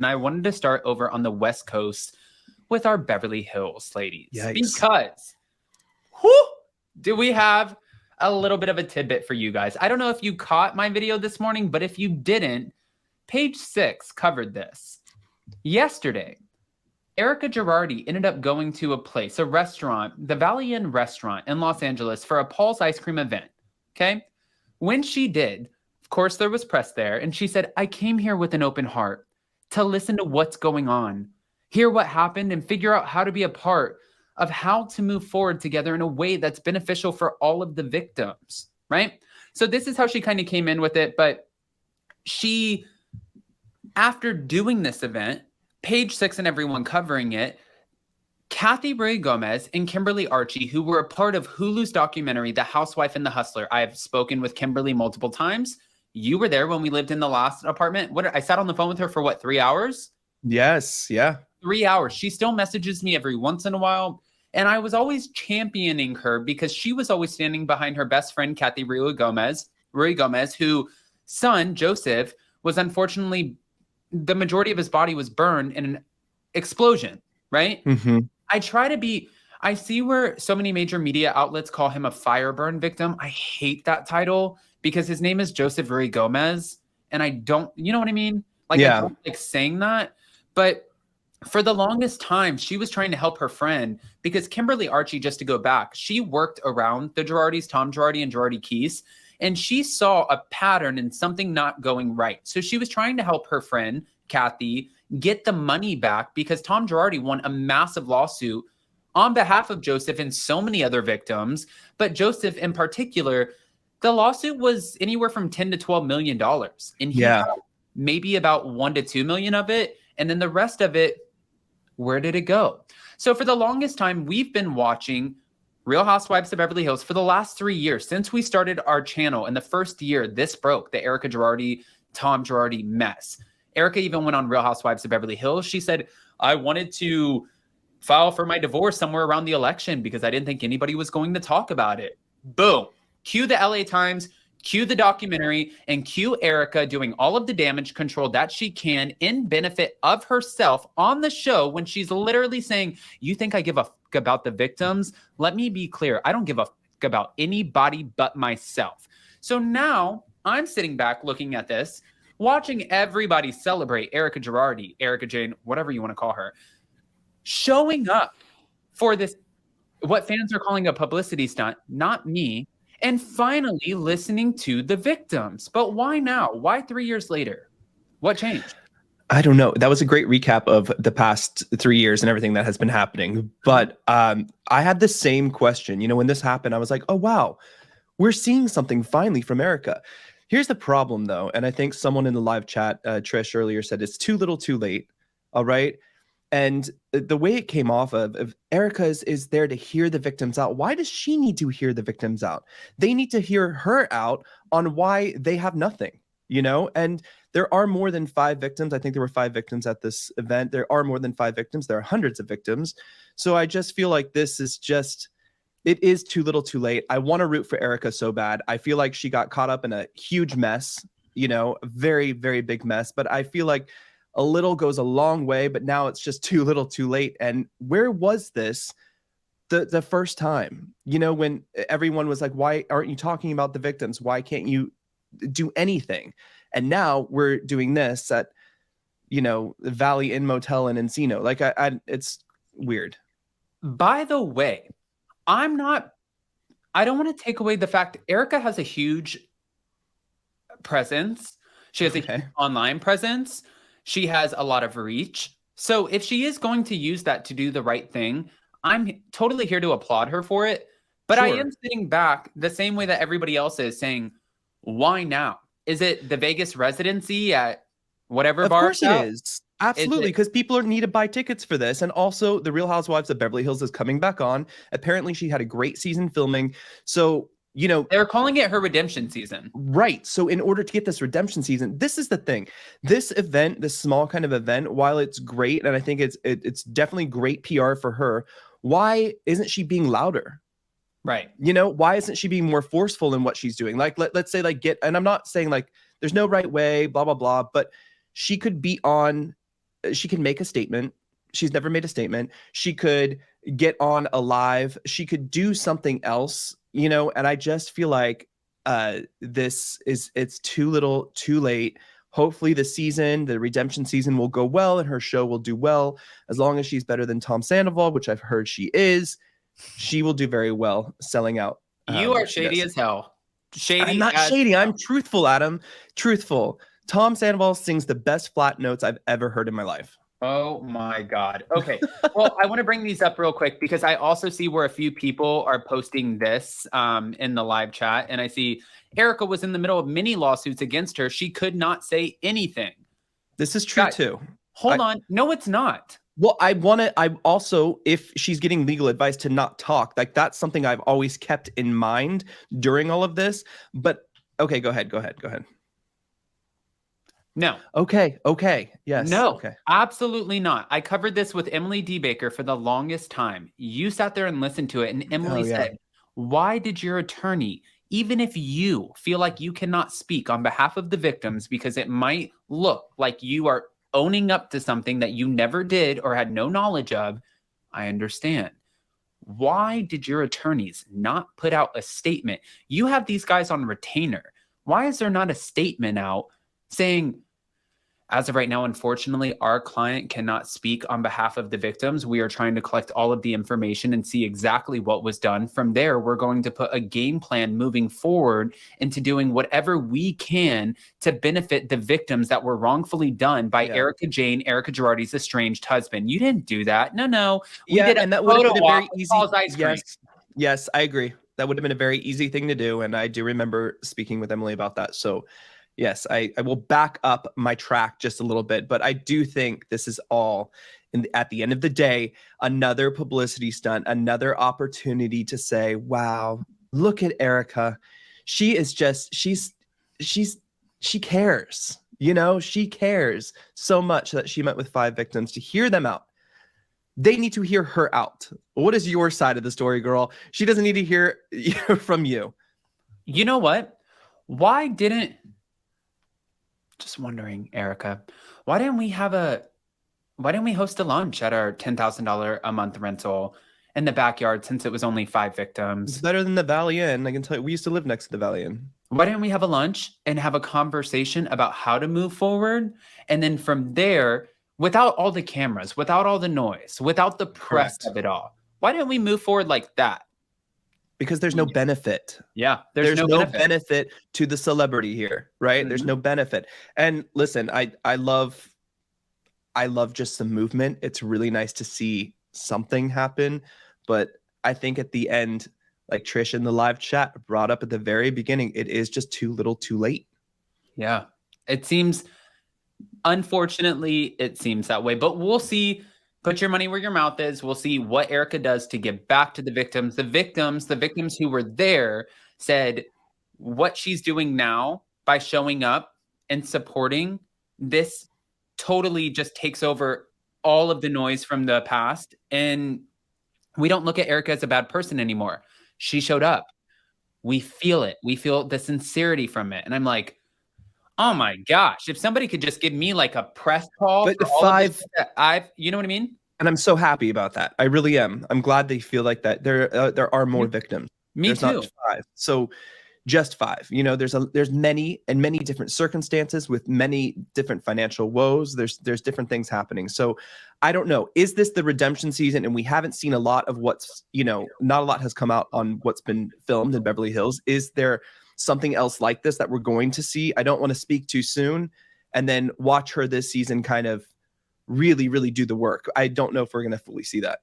And I wanted to start over on the West Coast with our Beverly Hills ladies. Yikes. Because do we have a little bit of a tidbit for you guys. I don't know if you caught my video this morning, but if you didn't, Page 6 covered this. Yesterday, Erika Girardi ended up going to a restaurant, the Valley Inn restaurant in Los Angeles for a Paul's ice cream event. Okay? When she did, of course, there was press there, and she said, I came here with an open heart to listen to what's going on, hear what happened, and figure out how to be a part of how to move forward together in a way that's beneficial for all of the victims, right? So this is how she kind of came in with it. But she, after doing this event, Page 6 and everyone covering it, Kathy Ray Gomez and Kimberly Archie, who were a part of Hulu's documentary, The Housewife and the Hustler. I have spoken with Kimberly multiple times. You were there when we lived in the last apartment. I sat on the phone with her for 3 hours? Yes, yeah. 3 hours. She still messages me every once in a while. And I was always championing her because she was always standing behind her best friend, Kathy Ray Gomez, whose son, Joseph, was unfortunately, the majority of his body was burned in an explosion, right? Mm-hmm. I see where so many major media outlets call him a fire burn victim. I hate that title because his name is Joseph Ray Gomez. And I don't, you know what I mean? Like, yeah. I don't like saying that. But for the longest time, she was trying to help her friend because Kimberly Archie, just to go back, she worked around the Girardis, Tom Girardi and Girardi Keese, and she saw a pattern and something not going right. So she was trying to help her friend, Kathy, get the money back because Tom Girardi won a massive lawsuit on behalf of Joseph and so many other victims. But Joseph in particular, the lawsuit was anywhere from $10 to $12 million. And he got maybe about $1 to $2 million of it. And then the rest of it, where did it go? So for the longest time, we've been watching Real Housewives of Beverly Hills for the last 3 years. Since we started our channel in the first year, this broke, the Erika Girardi, Tom Girardi mess. Erika even went on Real Housewives of Beverly Hills. She said, I wanted to file for my divorce somewhere around the election because I didn't think anybody was going to talk about it. Boom. Cue the LA Times, cue the documentary, and cue Erika doing all of the damage control that she can in benefit of herself on the show when she's literally saying, you think I give a fuck about the victims? Let me be clear. I don't give a fuck about anybody but myself. So now I'm sitting back looking at this, watching everybody celebrate Erika Girardi, Erika Jayne, whatever you want to call her, showing up for this, what fans are calling a publicity stunt, not me, and finally listening to the victims. But why now? Why 3 years later? What changed? I don't know. That was a great recap of the past 3 years and everything that has been happening. But I had the same question. You know, when this happened, I was like, oh, wow, we're seeing something finally from Erika. Here's the problem, though. And I think someone in the live chat, Trish, earlier said it's too little too late. All right. And the way it came off of Erika is there to hear the victims out. Why does she need to hear the victims out? They need to hear her out on why they have nothing, you know? And there are more than 5 victims. I think there were 5 victims at this event. There are more than 5 victims. There are hundreds of victims. So I just feel like this is just, it is too little too late. I want to root for Erika so bad. I feel like she got caught up in a huge mess, you know, a very, very big mess. But I feel like a little goes a long way, but now it's just too little too late. And where was this the first time, you know, when everyone was like, why aren't you talking about the victims? Why can't you do anything? And now we're doing this at, you know, the Valley Inn Motel in Encino. Like it's weird. By the way, I don't want to take away the fact Erika has a huge presence. She has a huge online presence. She has a lot of reach. So if she is going to use that to do the right thing, I'm totally here to applaud her for it. But I am sitting back the same way that everybody else is saying, why now? Is it the Vegas residency at whatever bar? Of course it is. Absolutely, because people need to buy tickets for this. And also, The Real Housewives of Beverly Hills is coming back on. Apparently, she had a great season filming. So, you know, they're calling it her redemption season. Right. So in order to get this redemption season, this is the thing. This event, this small kind of event, while it's great, and I think it's definitely great PR for her, why isn't she being louder? Right. You know, why isn't she being more forceful in what she's doing? Like, let's say, like, and I'm not saying like there's no right way, blah, blah, blah, but she could be on she can make a statement. She's never made a statement. She could get on a live. She could do something else, you know, and I just feel like it's too little, too late. Hopefully the redemption season will go well and her show will do well. As long as she's better than Tom Sandoval, which I've heard she is, she will do very well selling out. You are shady as hell. Shady. I'm not shady. I'm truthful, Adam. Truthful. Tom Sandoval sings the best flat notes I've ever heard in my life. Oh my God. Okay. Well, I want to bring these up real quick because I also see where a few people are posting this in the live chat. And I see Erika was in the middle of many lawsuits against her. She could not say anything. This is true too. Hold on. No, it's not. Well, I also, if she's getting legal advice to not talk, like that's something I've always kept in mind during all of this. But okay, go ahead. No. Okay. Yes. No, okay. Absolutely not. I covered this with Emily D. Baker for the longest time. You sat there and listened to it, and Emily said, why did your attorney, even if you feel like you cannot speak on behalf of the victims because it might look like you are owning up to something that you never did or had no knowledge of, I understand. Why did your attorneys not put out a statement? You have these guys on retainer. Why is there not a statement out saying, as of right now, unfortunately, our client cannot speak on behalf of the victims. We are trying to collect all of the information and see exactly what was done. From there, we're going to put a game plan moving forward into doing whatever we can to benefit the victims that were wrongfully done by Erika Jayne, Erika Girardi's estranged husband. You didn't do that. No. We did and that would have been a very easy. Yes, I agree. That would have been a very easy thing to do. And I do remember speaking with Emily about that. So yes, I will back up my track just a little bit, but I do think this is all, at the end of the day, another publicity stunt, another opportunity to say, wow, look at Erika. She is just, she cares, you know, she cares so much that she met with 5 victims. To hear them out, they need to hear her out. What is your side of the story, girl? She doesn't need to hear from you. You know what? Just wondering, Erika, why didn't we host a lunch at our $10,000 a month rental in the backyard since it was only 5 victims? It's better than the Valley Inn. I can tell you, we used to live next to the Valley Inn. Why didn't we have a lunch and have a conversation about how to move forward? And then from there, without all the cameras, without all the noise, without the press of it all, why didn't we move forward like that? Because there's no benefit. Yeah, there's no benefit to the celebrity here, right? There's no benefit. And listen, I love just the movement. It's really nice to see something happen. But I think at the end, like Trish in the live chat brought up at the very beginning, it is just too little too late. Yeah, it seems, unfortunately, it seems that way. But we'll see. Put your money where your mouth is. We'll see what Erika does to give back to the victims. The victims who were there said what she's doing now by showing up and supporting this totally just takes over all of the noise from the past. And we don't look at Erika as a bad person anymore. She showed up. We feel it. We feel the sincerity from it. And I'm like, oh my gosh, if somebody could just give me like a press call. But you know what I mean? And I'm so happy about that. I really am. I'm glad they feel like that. There are more victims. There's too. Not 5. So just 5. You know, there's many and many different circumstances with many different financial woes. There's different things happening. So I don't know. Is this the redemption season? And we haven't seen a lot of what's, you know, not a lot has come out on what's been filmed in Beverly Hills. Is there something else like this that we're going to see? I don't want to speak too soon, and then watch her this season kind of really, really do the work. I don't know if we're going to fully see that.